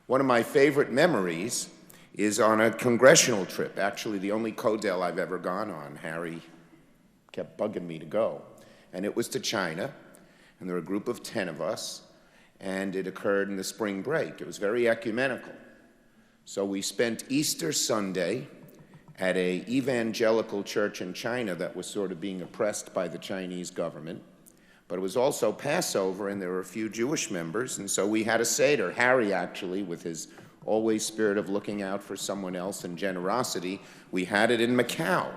One of my favorite memories is on a congressional trip, actually the only Codel I've ever gone on. Harry kept bugging me to go. And it was to China, and there were a group of 10 of us, and it occurred in the spring break. It was very ecumenical. So we spent Easter Sunday at an evangelical church in China that was sort of being oppressed by the Chinese government. But it was also Passover, and there were a few Jewish members, and so we had a Seder. Harry, actually, with his always spirit of looking out for someone else and generosity, we had it in Macau.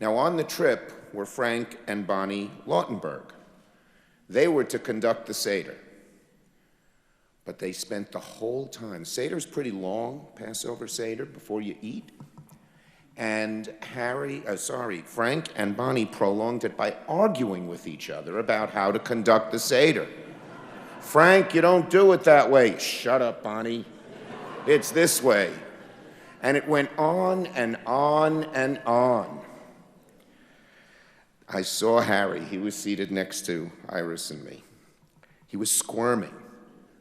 Now, on the trip were Frank and Bonnie Lautenberg. They were to conduct the Seder. But they spent the whole time. Seder's pretty long, Passover Seder, before you eat. And Frank and Bonnie prolonged it by arguing with each other about how to conduct the Seder. Frank, you don't do it that way. Shut up, Bonnie. It's this way. And it went on and on and on. I saw Harry. He was seated next to Iris and me. He was squirming.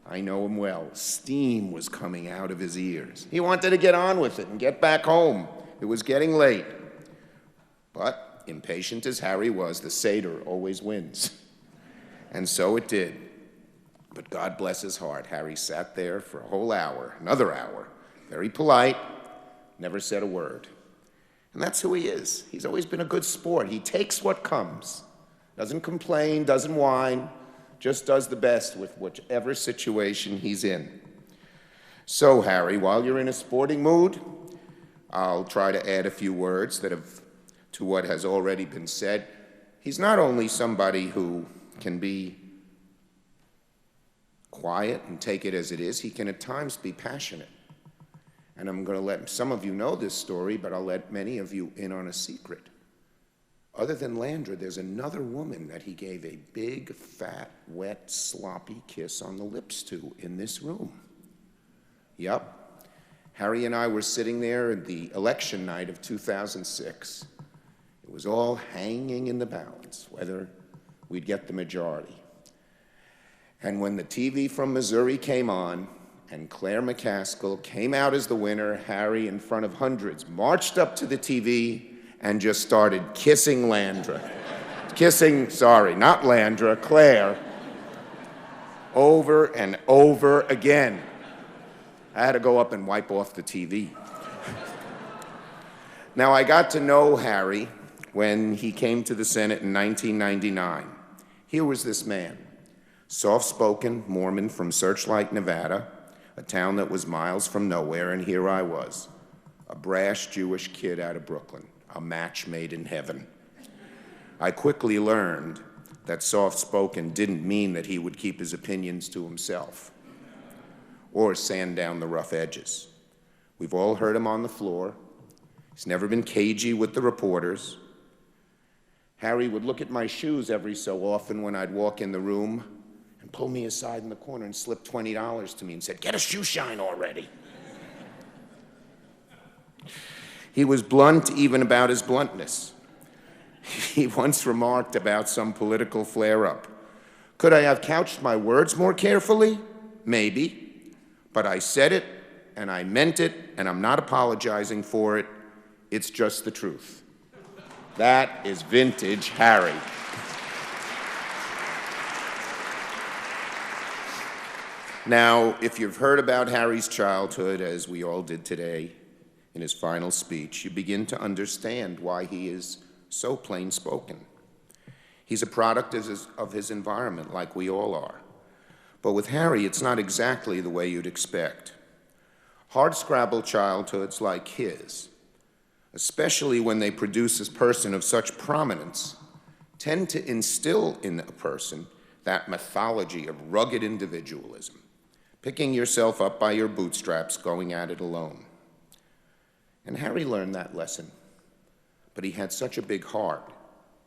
I know him well. Steam was coming out of his ears. He wanted to get on with it and get back home. It was getting late. But, impatient as Harry was, the Seder always wins. And so it did. But God bless his heart, Harry sat there for a whole hour, another hour, very polite, never said a word. And that's who he is. He's always been a good sport. He takes what comes, doesn't complain, doesn't whine, just does the best with whichever situation he's in. So, Harry, while you're in a sporting mood, I'll try to add a few words to what has already been said. He's not only somebody who can be quiet and take it as it is, he can at times be passionate. And I'm going to let some of you know this story, but I'll let many of you in on a secret. Other than Landra, there's another woman that he gave a big, fat, wet, sloppy kiss on the lips to in this room. Yep. Harry and I were sitting there at the election night of 2006. It was all hanging in the balance, whether we'd get the majority. And when the TV from Missouri came on, and Claire McCaskill came out as the winner, Harry, in front of hundreds, marched up to the TV and just started kissing Landra. Not Landra, Claire, over and over again. I had to go up and wipe off the TV. Now, I got to know Harry when he came to the Senate in 1999. Here was this man, soft-spoken Mormon from Searchlight, Nevada, a town that was miles from nowhere, and here I was, a brash Jewish kid out of Brooklyn, a match made in heaven. I quickly learned that soft-spoken didn't mean that he would keep his opinions to himself or sand down the rough edges. We've all heard him on the floor. He's never been cagey with the reporters. Harry would look at my shoes every so often when I'd walk in the room and pull me aside in the corner and slip $20 to me and said, "Get a shoe shine already." He was blunt even about his bluntness. He once remarked about some political flare-up. Could I have couched my words more carefully? Maybe. But I said it, and I meant it, and I'm not apologizing for it. It's just the truth. That is vintage Harry. Now, if you've heard about Harry's childhood, as we all did today in his final speech, you begin to understand why he is so plain-spoken. He's a product of his environment, like we all are. But with Harry, it's not exactly the way you'd expect. Hardscrabble childhoods like his, especially when they produce a person of such prominence, tend to instill in a person that mythology of rugged individualism, picking yourself up by your bootstraps, going at it alone. And Harry learned that lesson, but he had such a big heart,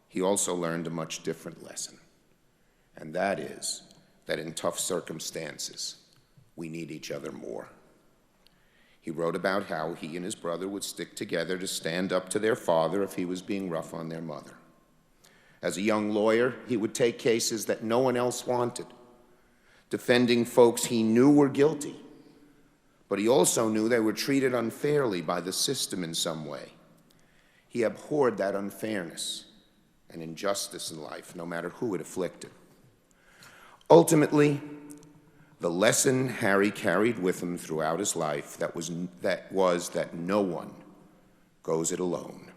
he also learned a much different lesson, and that is that in tough circumstances, we need each other more. He wrote about how he and his brother would stick together to stand up to their father if he was being rough on their mother. As a young lawyer, he would take cases that no one else wanted, defending folks he knew were guilty, But he also knew they were treated unfairly by the system in some way. He abhorred that unfairness and injustice in life, no matter who it afflicted. Ultimately, the lesson Harry carried with him throughout his life was that no one goes it alone,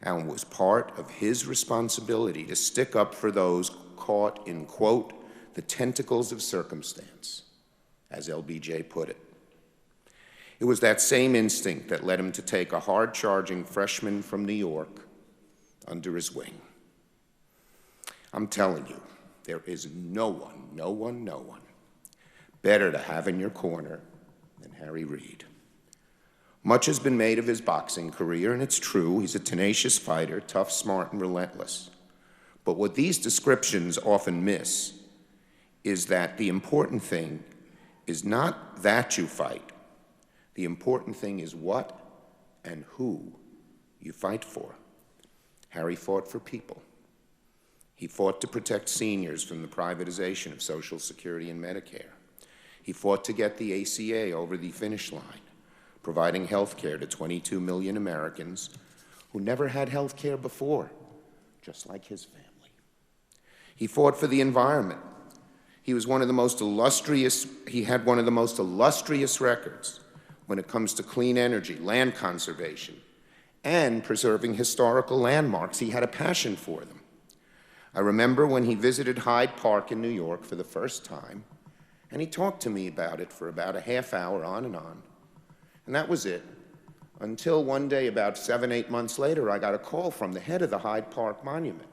and was part of his responsibility to stick up for those caught in, quote, the tentacles of circumstance, as LBJ put it. It was that same instinct that led him to take a hard-charging freshman from New York under his wing. I'm telling you, there is no one better to have in your corner than Harry Reid. Much has been made of his boxing career, and it's true, he's a tenacious fighter, tough, smart, and relentless. But what these descriptions often miss is that the important thing is not that you fight. The important thing is what and who you fight for. Harry fought for people. He fought to protect seniors from the privatization of Social Security and Medicare. He fought to get the ACA over the finish line, providing health care to 22 million Americans who never had health care before, just like his family. He fought for the environment. He had one of the most illustrious records when it comes to clean energy, land conservation, and preserving historical landmarks. He had a passion for them. I remember when he visited Hyde Park in New York for the first time, and he talked to me about it for about a half hour, on. And that was it, until one day, about 7, 8 months later, I got a call from the head of the Hyde Park Monument.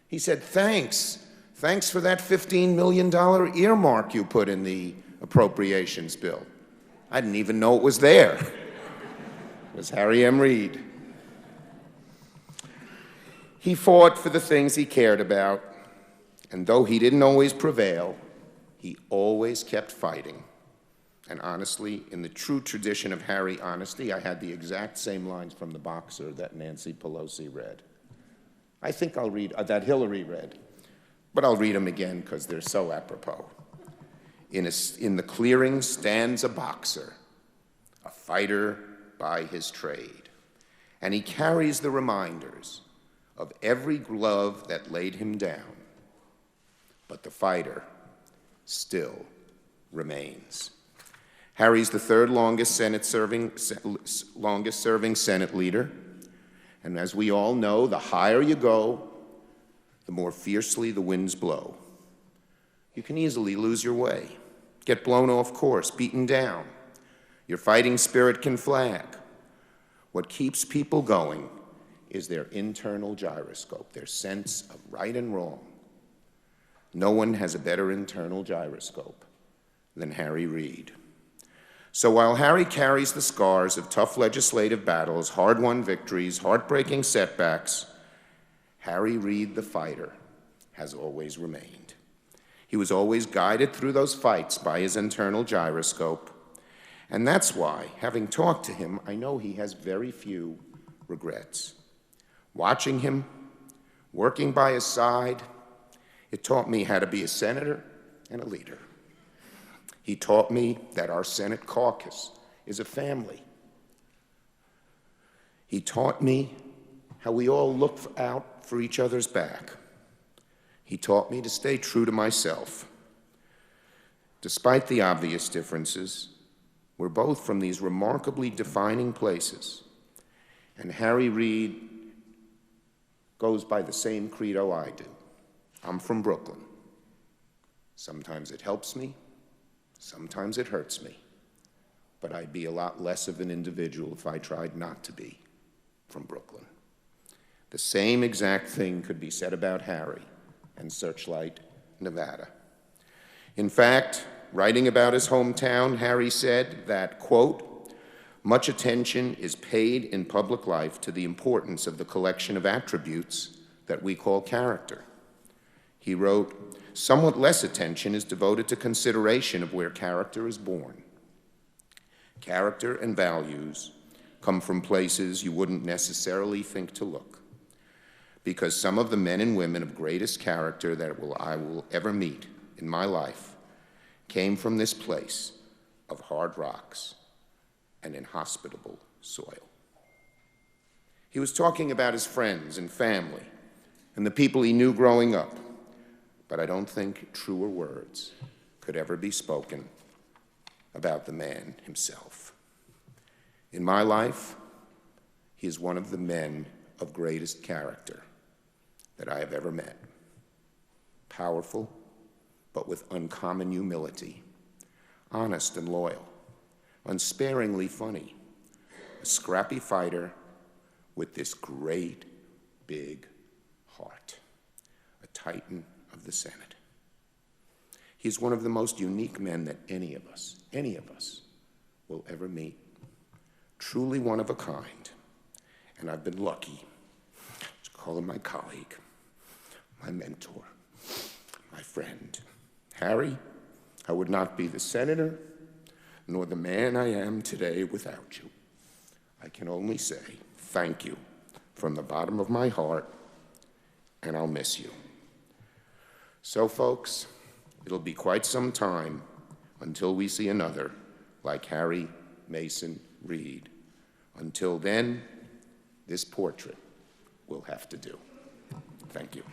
He said, thanks for that $15 million earmark you put in the appropriations bill. I didn't even know it was there. It was Harry M. Reid. He fought for the things he cared about, and though he didn't always prevail, he always kept fighting. And honestly, in the true tradition of Harry honesty, I had the exact same lines from The Boxer that Nancy Pelosi read. I think I'll read, that Hillary read, but I'll read them again because they're so apropos. In the clearing stands a boxer, a fighter by his trade, and he carries the reminders of every glove that laid him down, but the fighter still remains. Harry's the third longest serving Senate leader, and as we all know, the higher you go, the more fiercely the winds blow. You can easily lose your way, get blown off course, beaten down. Your fighting spirit can flag. What keeps people going is their internal gyroscope, their sense of right and wrong. No one has a better internal gyroscope than Harry Reid. So while Harry carries the scars of tough legislative battles, hard-won victories, heartbreaking setbacks, Harry Reid, the fighter, has always remained. He was always guided through those fights by his internal gyroscope, and that's why, having talked to him, I know he has very few regrets. Watching him, working by his side, it taught me how to be a senator and a leader. He taught me that our Senate caucus is a family. He taught me how we all look out for each other's back. He taught me to stay true to myself. Despite the obvious differences, we're both from these remarkably defining places, and Harry Reid goes by the same credo I do. I'm from Brooklyn. Sometimes it helps me, sometimes it hurts me, but I'd be a lot less of an individual if I tried not to be from Brooklyn. The same exact thing could be said about Harry and Searchlight, Nevada. In fact, writing about his hometown, Harry said that, quote, much attention is paid in public life to the importance of the collection of attributes that we call character. He wrote, somewhat less attention is devoted to consideration of where character is born. Character and values come from places you wouldn't necessarily think to look, because some of the men and women of greatest character that I will ever meet in my life came from this place of hard rocks and inhospitable soil. He was talking about his friends and family and the people he knew growing up, but I don't think truer words could ever be spoken about the man himself. In my life, he is one of the men of greatest character that I have ever met. Powerful, but with uncommon humility, honest and loyal, unsparingly funny, a scrappy fighter with this great, big heart, a titan of the Senate. He's one of the most unique men that any of us will ever meet. Truly one of a kind, and I've been lucky to call him my colleague, my mentor, my friend. Harry, I would not be the senator nor the man I am today without you. I can only say thank you from the bottom of my heart, and I'll miss you. So, folks, it'll be quite some time until we see another like Harry Mason Reid. Until then, this portrait will have to do. Thank you.